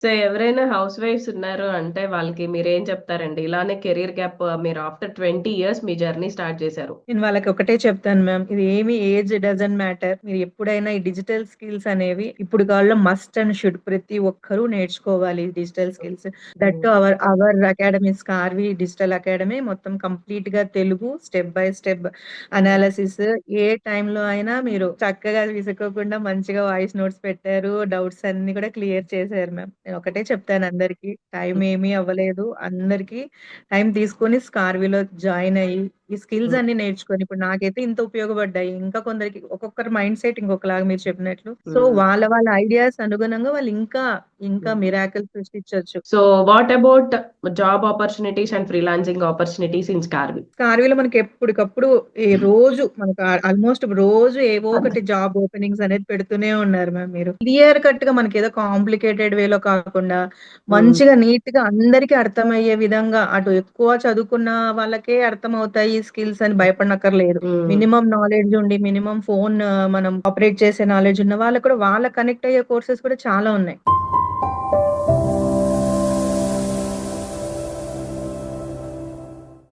So, ఎవరైనా house wives ఉన్నారు అంటే వాళ్ళకి మీరేం చెప్తారండి? ఇలానే కెరియర్ గ్యాప్ మీరు ఆఫ్టర్ 20 ఇయర్స్ మీ జర్నీ స్టార్ట్ చేశారు. నేను వాళ్ళకి ఒకటే చెప్తాను మ్యామ్. ఇది ఏమి ఏజ్ డజంట్ మ్యాటర్. మీరు ఎప్పుడైనా ఈ డిజిటల్ స్కిల్స్ అనేవి ఇప్పుడు కాలంలో మస్ట్ అండ్ షుడ్ ప్రతి ఒక్కరూ నేర్చుకోవాలి ఈ డిజిటల్ స్కిల్స్. దట్ హ్మ్. Our our academies Karvy digital academy మొత్తం కంప్లీట్ గా తెలుగు స్టెప్ బై స్టెప్ హ్మ్. అనాలిసిస్. ఏ టైంలో అయినా మీరు చక్కగా విసుక్కోకుండా మంచిగా వాయిస్ నోట్స్ పెట్టారు. డౌట్స్ అన్ని కూడా క్లియర్ చేశారు మ్యామ్. నేను ఒకటే చెప్తాను అందరికి, టైం హ్మ్. ఏమీ అవ్వలేదు. అందరికి టైం తీసుకొని స్కార్విలో జాయిన్ అయ్యి ఈ స్కిల్స్ హ్మ్. అన్ని నేర్చుకొని ఇప్పుడు నాకైతే ఇంత ఉపయోగపడ్డాయి. ఇంకా కొందరికి ఒక్కొక్కరి మైండ్ సెట్ ఇంకొకలాగా మీరు చెప్పినట్లు. సో హ్మ్. వాళ్ళ వాళ్ళ ఐడియాస్ అనుగుణంగా వాళ్ళు ఇంకా ఇంకా హ్మ్. మిరాకిల్ సృష్టించొచ్చు. So, what about job opportunities and freelancing opportunities in Karvy? కార్వీలో మనకి ఎప్పటికప్పుడు ఈ రోజు మనకు ఆల్మోస్ట్ రోజు ఏవో ఒకటి జాబ్ ఓపెనింగ్స్ అనేది పెడుతూనే ఉన్నారు మ్యామ్. మీరు క్లియర్ కట్ గా మనకి ఏదో కాంప్లికేటెడ్ వేలో కాకుండా హ్మ్. మంచిగా నీట్ గా అందరికీ అర్థమయ్యే విధంగా అటు ఎక్కువ చదువుకున్న వాళ్ళకే అర్థమవుతాయి ఈ స్కిల్స్ అని భయపడనక్కర్లేదు. హ్మ్. మినిమం నాలెడ్జ్ ఉండి మినిమం ఫోన్ మనం ఆపరేట్ చేసే నాలెడ్జ్ ఉన్న వాళ్ళకు కూడా వాళ్ళ కనెక్ట్ అయ్యే కోర్సెస్ కూడా చాలా ఉన్నాయి.